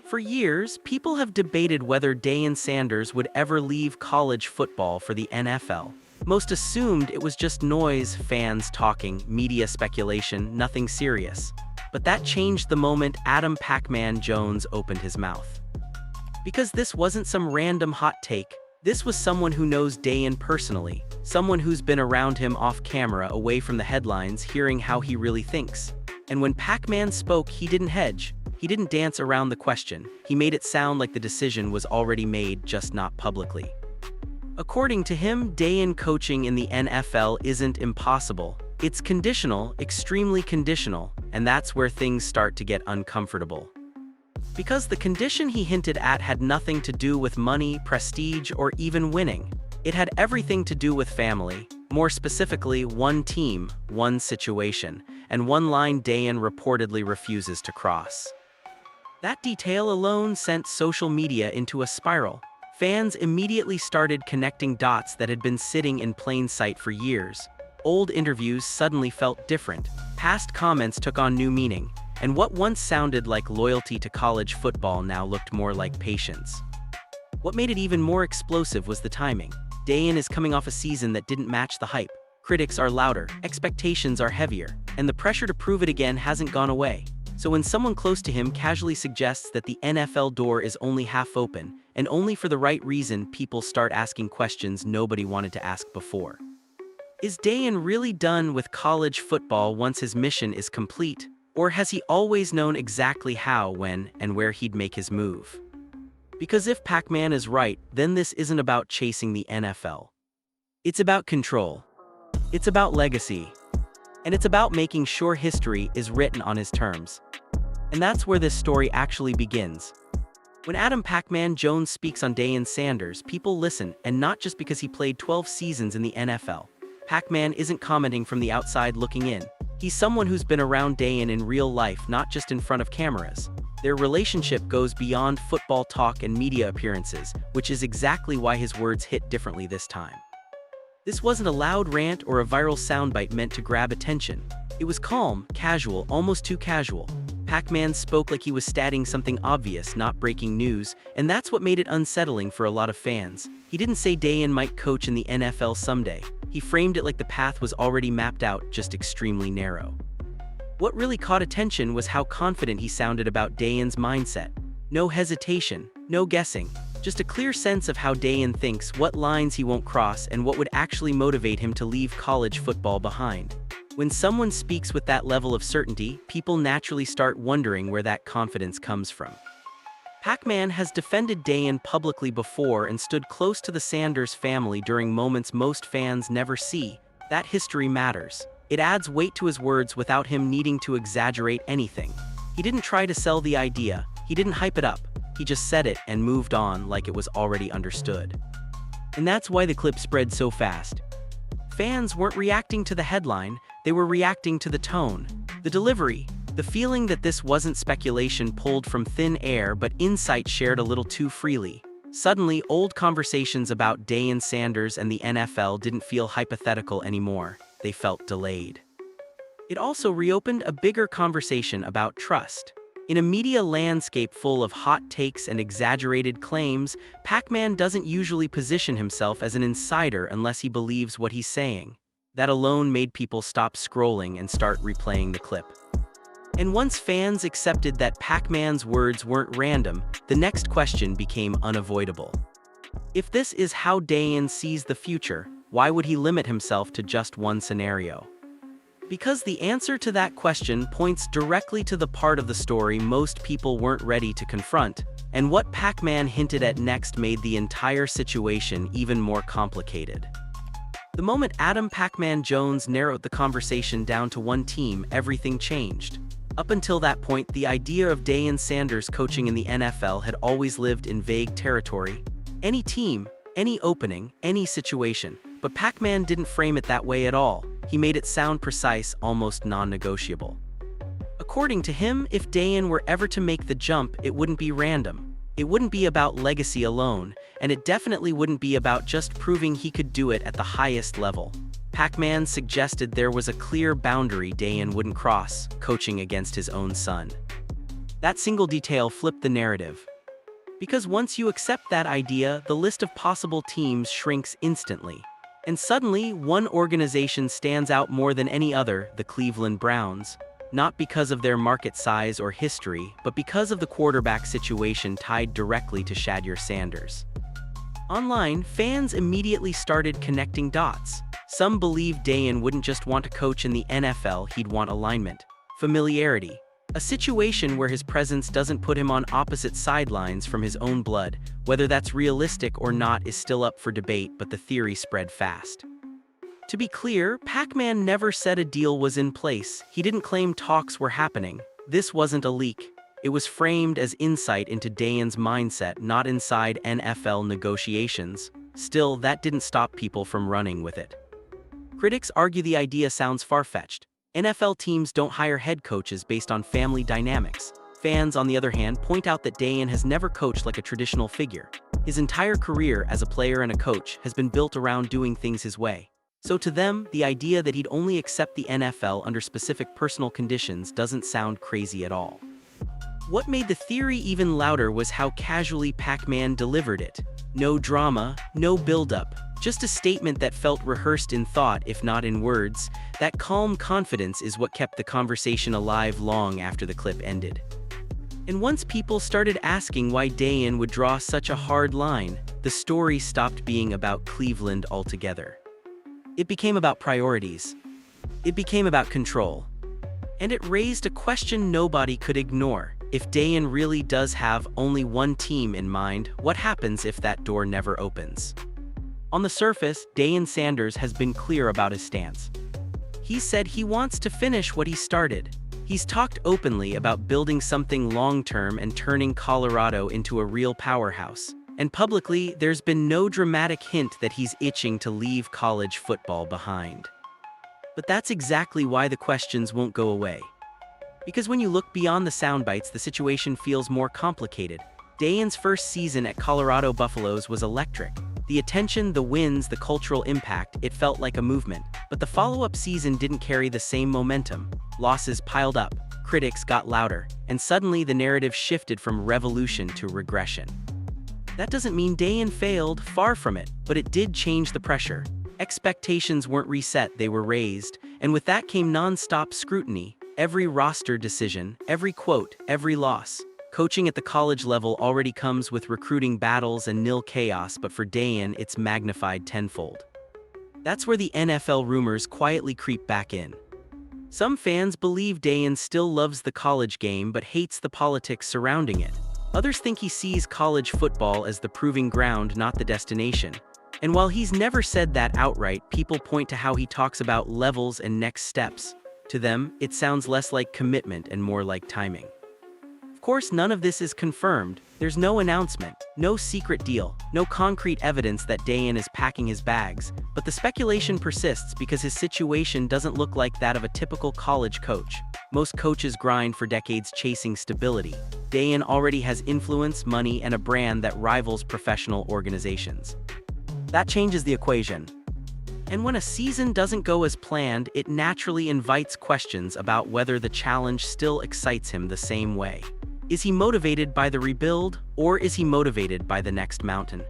For years, people have debated whether Deion Sanders would ever leave college football for the NFL. Most assumed it was just noise, fans talking, media speculation, nothing serious. But that changed the moment Adam Pacman Jones opened his mouth. Because this wasn't some random hot take, this was someone who knows Deion personally, someone who's been around him off camera, away from the headlines, hearing how he really thinks. And when Pacman spoke, he didn't hedge. He didn't dance around the question. He made it sound like the decision was already made, just not publicly. According to him, Deion coaching in the NFL isn't impossible. It's conditional, extremely conditional, and that's where things start to get uncomfortable. Because the condition he hinted at had nothing to do with money, prestige, or even winning. It had everything to do with family, more specifically one team, one situation, and one line Deion reportedly refuses to cross. That detail alone sent social media into a spiral. Fans immediately started connecting dots that had been sitting in plain sight for years. Old interviews suddenly felt different, past comments took on new meaning, and what once sounded like loyalty to college football now looked more like patience. What made it even more explosive was the timing. Deion is coming off a season that didn't match the hype. Critics are louder, expectations are heavier, and the pressure to prove it again hasn't gone away. So when someone close to him casually suggests that the NFL door is only half open, and only for the right reason, people start asking questions nobody wanted to ask before. Is Deion really done with college football once his mission is complete? Or has he always known exactly how, when, and where he'd make his move? Because if Pacman is right, then this isn't about chasing the NFL. It's about control. It's about legacy. And it's about making sure history is written on his terms. And that's where this story actually begins. When Adam Pacman Jones speaks on Deion Sanders, people listen, and not just because he played 12 seasons in the NFL. Pacman isn't commenting from the outside looking in. He's someone who's been around Deion in real life, not just in front of cameras. Their relationship goes beyond football talk and media appearances, which is exactly why his words hit differently this time. This wasn't a loud rant or a viral soundbite meant to grab attention. It was calm, casual, almost too casual. Pacman spoke like he was stating something obvious, not breaking news, and that's what made it unsettling for a lot of fans. He didn't say Deion might coach in the NFL someday. He framed it like the path was already mapped out, just extremely narrow. What really caught attention was how confident he sounded about Deion's mindset. No hesitation, no guessing, just a clear sense of how Deion thinks, what lines he won't cross, and what would actually motivate him to leave college football behind. When someone speaks with that level of certainty, people naturally start wondering where that confidence comes from. Pacman has defended Deion publicly before and stood close to the Sanders family during moments most fans never see. That history matters. It adds weight to his words without him needing to exaggerate anything. He didn't try to sell the idea, he didn't hype it up, he just said it and moved on like it was already understood. And that's why the clip spread so fast. Fans weren't reacting to the headline, they were reacting to the tone, the delivery, the feeling that this wasn't speculation pulled from thin air but insight shared a little too freely. Suddenly, old conversations about Deion Sanders and the NFL didn't feel hypothetical anymore, they felt delayed. It also reopened a bigger conversation about trust. In a media landscape full of hot takes and exaggerated claims, Pacman doesn't usually position himself as an insider unless he believes what he's saying. That alone made people stop scrolling and start replaying the clip. And once fans accepted that Pacman's words weren't random, the next question became unavoidable. If this is how Deion sees the future, why would he limit himself to just one scenario? Because the answer to that question points directly to the part of the story most people weren't ready to confront, and what Pacman hinted at next made the entire situation even more complicated. The moment Adam Pacman Jones narrowed the conversation down to one team, everything changed. Up until that point, the idea of Deion Sanders coaching in the NFL had always lived in vague territory. Any team, any opening, any situation. But Pacman didn't frame it that way at all. He made it sound precise, almost non-negotiable. According to him, if Deion were ever to make the jump, it wouldn't be random. It wouldn't be about legacy alone, and it definitely wouldn't be about just proving he could do it at the highest level. Pacman suggested there was a clear boundary Deion wouldn't cross, coaching against his own son. That single detail flipped the narrative. Because once you accept that idea, the list of possible teams shrinks instantly. And suddenly, one organization stands out more than any other, the Cleveland Browns. Not because of their market size or history, but because of the quarterback situation tied directly to Shedeur Sanders. Online, fans immediately started connecting dots. Some believed Deion wouldn't just want to coach in the NFL, he'd want alignment, familiarity, a situation where his presence doesn't put him on opposite sidelines from his own blood. Whether that's realistic or not is still up for debate, but the theory spread fast. To be clear, Pacman never said a deal was in place. He didn't claim talks were happening. This wasn't a leak. It was framed as insight into Deion's mindset, not inside NFL negotiations. Still, that didn't stop people from running with it. Critics argue the idea sounds far-fetched. NFL teams don't hire head coaches based on family dynamics. Fans, on the other hand, point out that Deion has never coached like a traditional figure. His entire career as a player and a coach has been built around doing things his way. So to them, the idea that he'd only accept the NFL under specific personal conditions doesn't sound crazy at all. What made the theory even louder was how casually Pacman delivered it. No drama, no build-up, just a statement that felt rehearsed in thought, if not in words. That calm confidence is what kept the conversation alive long after the clip ended. And once people started asking why Deion would draw such a hard line, the story stopped being about Cleveland altogether. It became about priorities. It became about control. And it raised a question nobody could ignore. If Deion really does have only one team in mind, what happens if that door never opens? On the surface, Deion Sanders has been clear about his stance. He said he wants to finish what he started. He's talked openly about building something long-term and turning Colorado into a real powerhouse. And publicly, there's been no dramatic hint that he's itching to leave college football behind. But that's exactly why the questions won't go away. Because when you look beyond the soundbites, the situation feels more complicated. Deion's first season at Colorado Buffaloes was electric. The attention, the wins, the cultural impact, it felt like a movement. But the follow-up season didn't carry the same momentum. Losses piled up, critics got louder, and suddenly the narrative shifted from revolution to regression. That doesn't mean Deion failed, far from it, but it did change the pressure. Expectations weren't reset, they were raised, and with that came non-stop scrutiny. Every roster decision, every quote, every loss. Coaching at the college level already comes with recruiting battles and nil chaos, but for Deion, it's magnified tenfold. That's where the NFL rumors quietly creep back in. Some fans believe Deion still loves the college game but hates the politics surrounding it. Others think he sees college football as the proving ground, not the destination. And while he's never said that outright, people point to how he talks about levels and next steps. To them, it sounds less like commitment and more like timing. Of course, none of this is confirmed. There's no announcement, no secret deal, no concrete evidence that Deion is packing his bags, but the speculation persists because his situation doesn't look like that of a typical college coach. Most coaches grind for decades chasing stability. Deion already has influence, money, and a brand that rivals professional organizations. That changes the equation. And when a season doesn't go as planned, it naturally invites questions about whether the challenge still excites him the same way. Is he motivated by the rebuild, or is he motivated by the next mountain?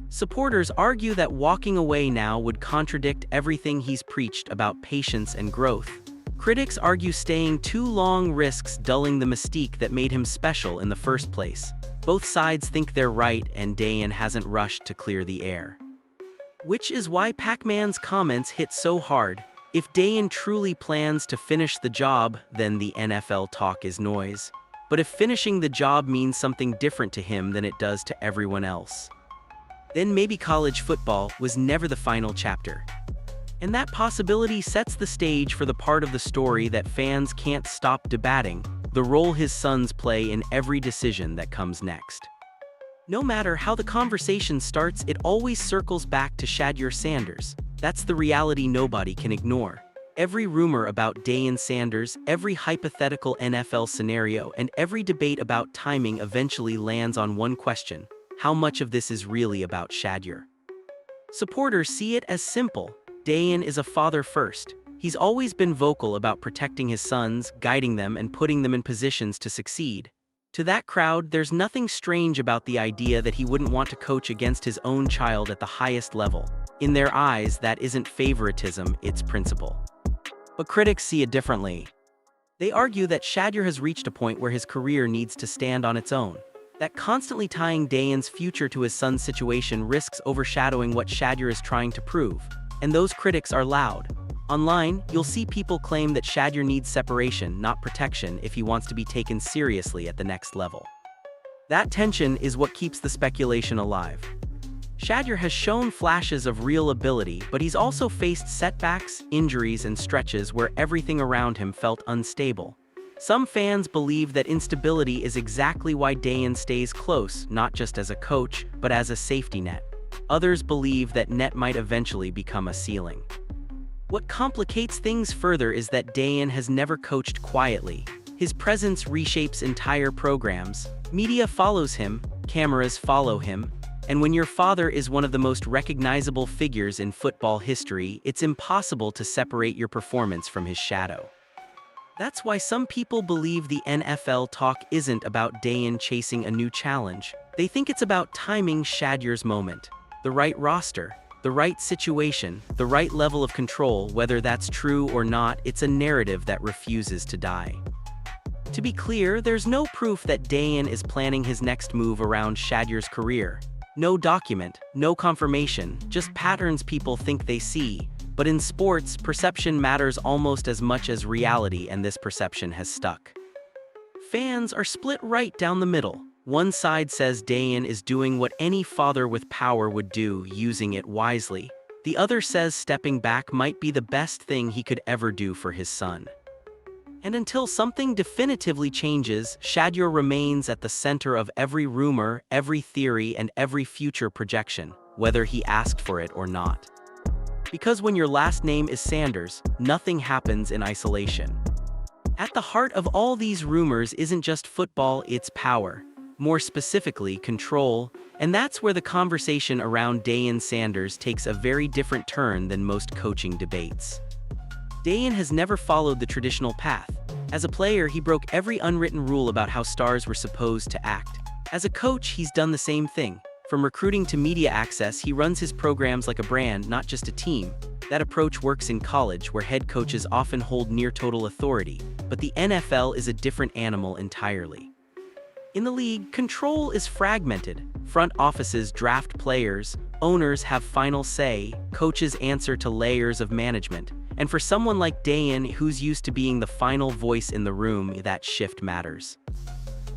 Supporters argue that walking away now would contradict everything he's preached about patience and growth. Critics argue staying too long risks dulling the mystique that made him special in the first place. Both sides think they're right, and Deion hasn't rushed to clear the air. Which is why Pacman's comments hit so hard. If Deion truly plans to finish the job, then the NFL talk is noise. But if finishing the job means something different to him than it does to everyone else, then maybe college football was never the final chapter. And that possibility sets the stage for the part of the story that fans can't stop debating: the role his sons play in every decision that comes next. No matter how the conversation starts, it always circles back to Shedeur Sanders. That's the reality nobody can ignore. Every rumor about Deion Sanders, every hypothetical NFL scenario, and every debate about timing eventually lands on one question: how much of this is really about Shedeur? Supporters see it as simple. Deion is a father first. He's always been vocal about protecting his sons, guiding them, and putting them in positions to succeed. To that crowd, there's nothing strange about the idea that he wouldn't want to coach against his own child at the highest level. In their eyes, that isn't favoritism, it's principle. But critics see it differently. They argue that Shedeur has reached a point where his career needs to stand on its own. That constantly tying Deion's future to his son's situation risks overshadowing what Shedeur is trying to prove. And those critics are loud. Online, you'll see people claim that Shedeur needs separation, not protection, if he wants to be taken seriously at the next level. That tension is what keeps the speculation alive. Shedeur has shown flashes of real ability, but he's also faced setbacks, injuries, and stretches where everything around him felt unstable. Some fans believe that instability is exactly why Deion stays close, not just as a coach, but as a safety net. Others believe that net might eventually become a ceiling. What complicates things further is that Deion has never coached quietly. His presence reshapes entire programs. Media follows him, cameras follow him, and when your father is one of the most recognizable figures in football history, it's impossible to separate your performance from his shadow. That's why some people believe the NFL talk isn't about Deion chasing a new challenge. They think it's about timing Shedeur's moment. The right roster, the right situation, the right level of control. Whether that's true or not, it's a narrative that refuses to die. To be clear, there's no proof that Deion is planning his next move around Shedeur's career. No document, no confirmation, just patterns people think they see. But in sports, perception matters almost as much as reality, and this perception has stuck. Fans are split right down the middle. One side says Deion is doing what any father with power would do, using it wisely. The other says stepping back might be the best thing he could ever do for his son. And until something definitively changes, Shedeur remains at the center of every rumor, every theory, and every future projection, whether he asked for it or not. Because when your last name is Sanders, nothing happens in isolation. At the heart of all these rumors isn't just football, it's power. More specifically, control, and that's where the conversation around Deion Sanders takes a very different turn than most coaching debates. Deion has never followed the traditional path. As a player, he broke every unwritten rule about how stars were supposed to act. As a coach, he's done the same thing. From recruiting to media access, he runs his programs like a brand, not just a team. That approach works in college, where head coaches often hold near total authority, but the NFL is a different animal entirely. In the league, control is fragmented. Front offices draft players, owners have final say, coaches answer to layers of management. And for someone like Deion, who's used to being the final voice in the room, that shift matters.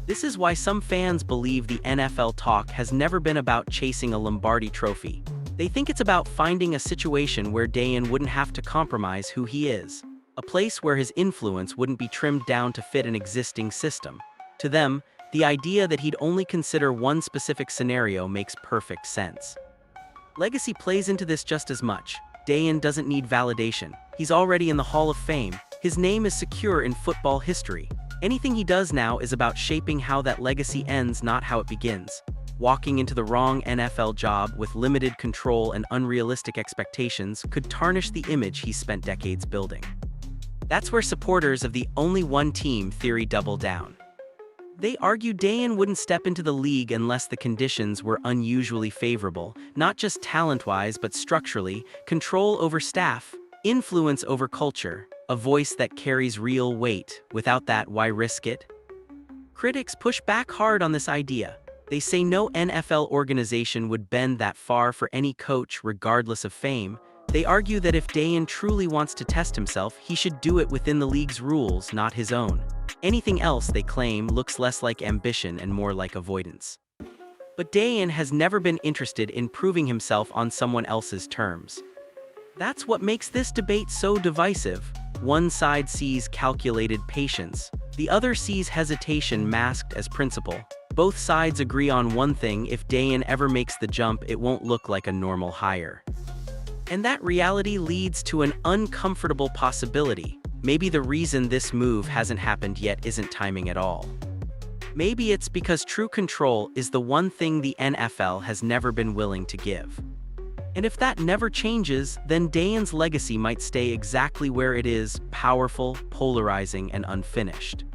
This is why some fans believe the NFL talk has never been about chasing a Lombardi trophy. They think it's about finding a situation where Deion wouldn't have to compromise who he is. A place where his influence wouldn't be trimmed down to fit an existing system. To them, the idea that he'd only consider one specific scenario makes perfect sense. Legacy plays into this just as much. Deion doesn't need validation. He's already in the Hall of Fame. His name is secure in football history. Anything he does now is about shaping how that legacy ends, not how it begins. Walking into the wrong NFL job with limited control and unrealistic expectations could tarnish the image he's spent decades building. That's where supporters of the only one team theory double down. They argue Deion wouldn't step into the league unless the conditions were unusually favorable, not just talent-wise but structurally, control over staff, influence over culture, a voice that carries real weight. Without that, why risk it? Critics push back hard on this idea. They say no NFL organization would bend that far for any coach, regardless of fame. They argue that if Deion truly wants to test himself, he should do it within the league's rules, not his own. Anything else, they claim, looks less like ambition and more like avoidance. But Deion has never been interested in proving himself on someone else's terms. That's what makes this debate so divisive. One side sees calculated patience, the other sees hesitation masked as principle. Both sides agree on one thing: if Deion ever makes the jump, it won't look like a normal hire. And that reality leads to an uncomfortable possibility. Maybe the reason this move hasn't happened yet isn't timing at all. Maybe it's because true control is the one thing the NFL has never been willing to give. And if that never changes, then Deion's legacy might stay exactly where it is, powerful, polarizing, and unfinished.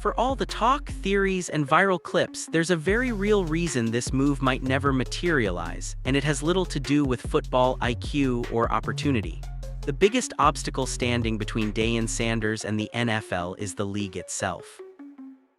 For all the talk, theories, and viral clips, there's a very real reason this move might never materialize, and it has little to do with football IQ or opportunity. The biggest obstacle standing between Deion Sanders and the NFL is the league itself.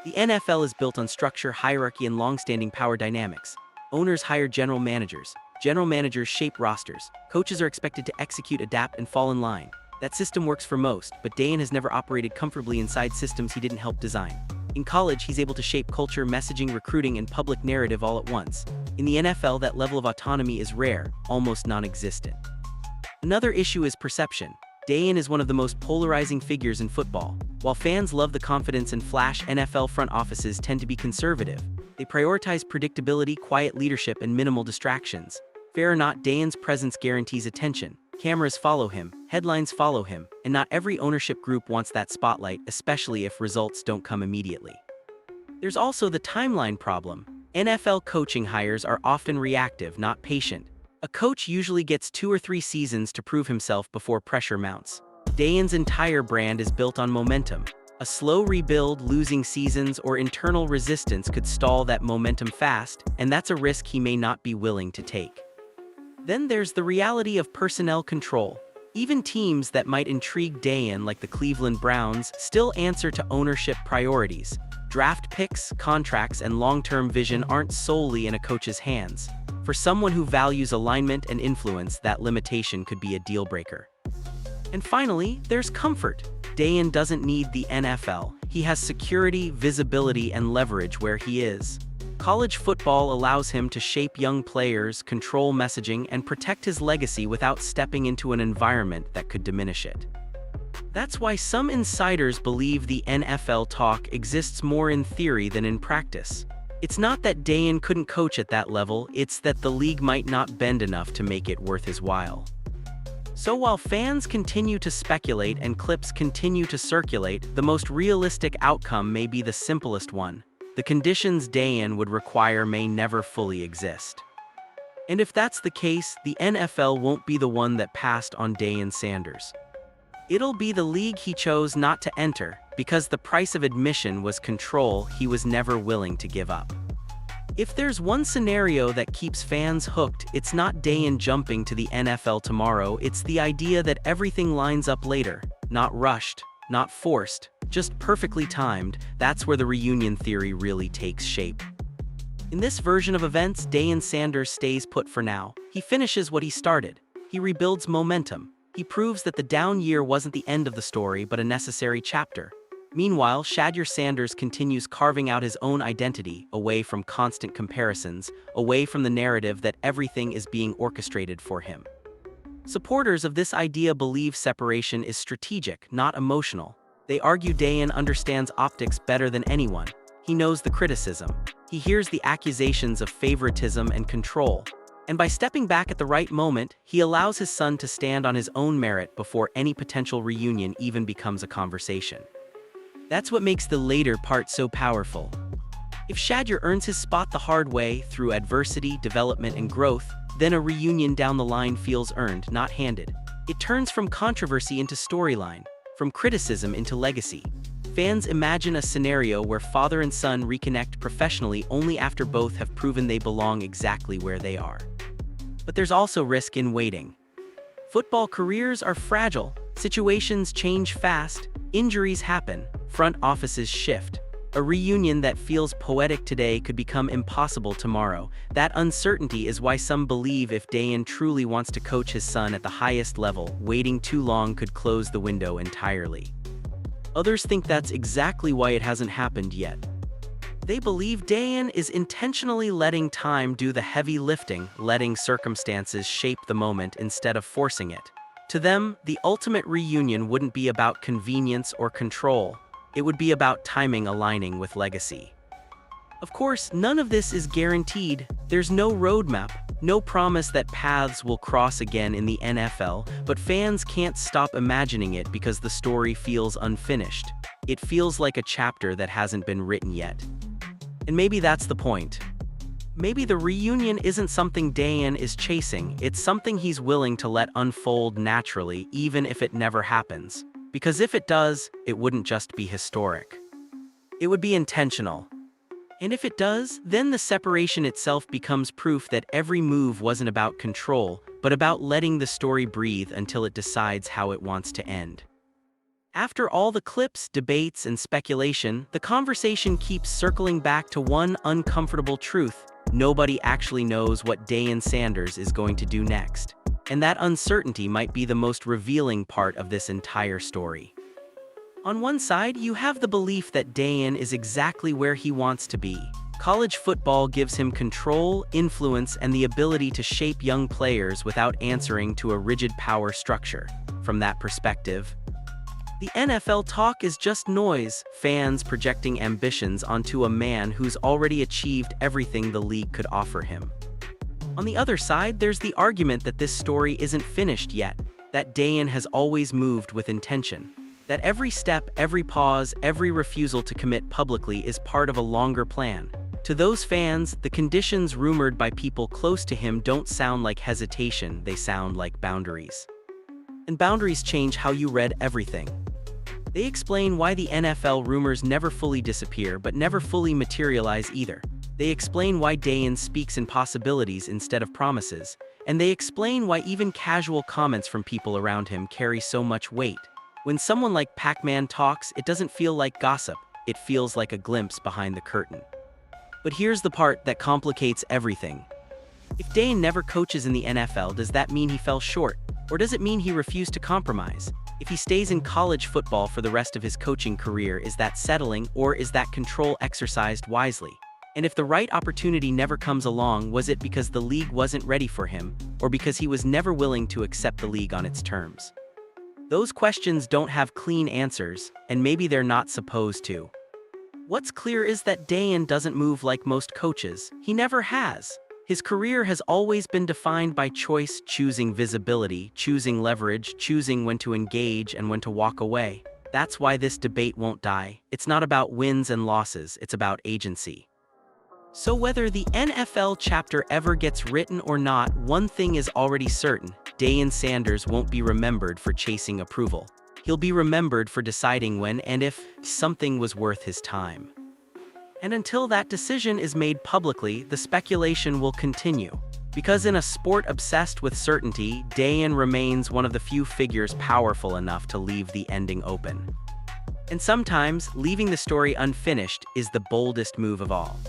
The NFL is built on structure, hierarchy, and long-standing power dynamics. Owners hire general managers. General managers shape rosters. Coaches are expected to execute, adapt, and fall in line. That system works for most, but Deion has never operated comfortably inside systems he didn't help design. In college, he's able to shape culture, messaging, recruiting, and public narrative all at once. In the NFL, that level of autonomy is rare, almost non-existent. Another issue is perception. Deion is one of the most polarizing figures in football. While fans love the confidence and flash, NFL front offices tend to be conservative. They prioritize predictability, quiet leadership, and minimal distractions. Fair or not, Deion's presence guarantees attention. Cameras follow him, headlines follow him, and not every ownership group wants that spotlight, especially if results don't come immediately. There's also the timeline problem. NFL coaching hires are often reactive, not patient. A coach usually gets 2 or 3 seasons to prove himself before pressure mounts. Deion's entire brand is built on momentum. A slow rebuild, losing seasons, or internal resistance could stall that momentum fast, and that's a risk he may not be willing to take. Then there's the reality of personnel control. Even teams that might intrigue Deion, like the Cleveland Browns, still answer to ownership priorities. Draft picks, contracts, and long-term vision aren't solely in a coach's hands. For someone who values alignment and influence, that limitation could be a deal-breaker. And finally, there's comfort. Deion doesn't need the NFL. He has security, visibility, and leverage where he is. College football allows him to shape young players, control messaging, and protect his legacy without stepping into an environment that could diminish it. That's why some insiders believe the NFL talk exists more in theory than in practice. It's not that Deion couldn't coach at that level, it's that the league might not bend enough to make it worth his while. So while fans continue to speculate and clips continue to circulate, the most realistic outcome may be the simplest one. The conditions Deion would require may never fully exist. And if that's the case, the NFL won't be the one that passed on Deion Sanders. It'll be the league he chose not to enter, because the price of admission was control he was never willing to give up. If there's one scenario that keeps fans hooked, it's not Deion jumping to the NFL tomorrow, it's the idea that everything lines up later, not rushed, not forced, just perfectly timed. That's where the reunion theory really takes shape. In this version of events, Deion Sanders stays put for now. He finishes what he started. He rebuilds momentum. He proves that the down year wasn't the end of the story, but a necessary chapter. Meanwhile, Shedeur Sanders continues carving out his own identity, away from constant comparisons, away from the narrative that everything is being orchestrated for him. Supporters of this idea believe separation is strategic, not emotional. They argue Deion understands optics better than anyone. He knows the criticism. He hears the accusations of favoritism and control. And by stepping back at the right moment, he allows his son to stand on his own merit before any potential reunion even becomes a conversation. That's what makes the later part so powerful. If Shedeur earns his spot the hard way, through adversity, development, and growth, then a reunion down the line feels earned, not handed. It turns from controversy into storyline, from criticism into legacy. Fans imagine a scenario where father and son reconnect professionally only after both have proven they belong exactly where they are. But there's also risk in waiting. Football careers are fragile, situations change fast, injuries happen, front offices shift. A reunion that feels poetic today could become impossible tomorrow. That uncertainty is why some believe if Deion truly wants to coach his son at the highest level, waiting too long could close the window entirely. Others think that's exactly why it hasn't happened yet. They believe Deion is intentionally letting time do the heavy lifting, letting circumstances shape the moment instead of forcing it. To them, the ultimate reunion wouldn't be about convenience or control. It would be about timing aligning with legacy. Of course, none of this is guaranteed. There's no roadmap, no promise that paths will cross again in the NFL, but fans can't stop imagining it because the story feels unfinished. It feels like a chapter that hasn't been written yet. And maybe that's the point. Maybe the reunion isn't something Deion is chasing, it's something he's willing to let unfold naturally, even if it never happens. Because if it does, it wouldn't just be historic. It would be intentional. And if it does, then the separation itself becomes proof that every move wasn't about control, but about letting the story breathe until it decides how it wants to end. After all the clips, debates, and speculation, the conversation keeps circling back to one uncomfortable truth: nobody actually knows what Deion Sanders is going to do next. And that uncertainty might be the most revealing part of this entire story. On one side, you have the belief that Deion is exactly where he wants to be. College football gives him control, influence, and the ability to shape young players without answering to a rigid power structure. From that perspective, the NFL talk is just noise, fans projecting ambitions onto a man who's already achieved everything the league could offer him. On the other side, there's the argument that this story isn't finished yet, that Deion has always moved with intention, that every step, every pause, every refusal to commit publicly is part of a longer plan. To those fans, the conditions rumored by people close to him don't sound like hesitation, they sound like boundaries. And boundaries change how you read everything. They explain why the NFL rumors never fully disappear but never fully materialize either. They explain why Deion speaks in possibilities instead of promises, and they explain why even casual comments from people around him carry so much weight. When someone like Pacman talks, it doesn't feel like gossip, it feels like a glimpse behind the curtain. But here's the part that complicates everything. If Deion never coaches in the NFL, does that mean he fell short? Or does it mean he refused to compromise? If he stays in college football for the rest of his coaching career, is that settling, or is that control exercised wisely? And if the right opportunity never comes along, was it because the league wasn't ready for him, or because he was never willing to accept the league on its terms? Those questions don't have clean answers, and maybe they're not supposed to. What's clear is that Deion doesn't move like most coaches. He never has. His career has always been defined by choice, choosing visibility, choosing leverage, choosing when to engage and when to walk away. That's why this debate won't die. It's not about wins and losses, it's about agency. So whether the NFL chapter ever gets written or not, one thing is already certain: Deion Sanders won't be remembered for chasing approval. He'll be remembered for deciding when and if something was worth his time. And until that decision is made publicly, the speculation will continue. Because in a sport obsessed with certainty, Deion remains one of the few figures powerful enough to leave the ending open. And sometimes, leaving the story unfinished is the boldest move of all.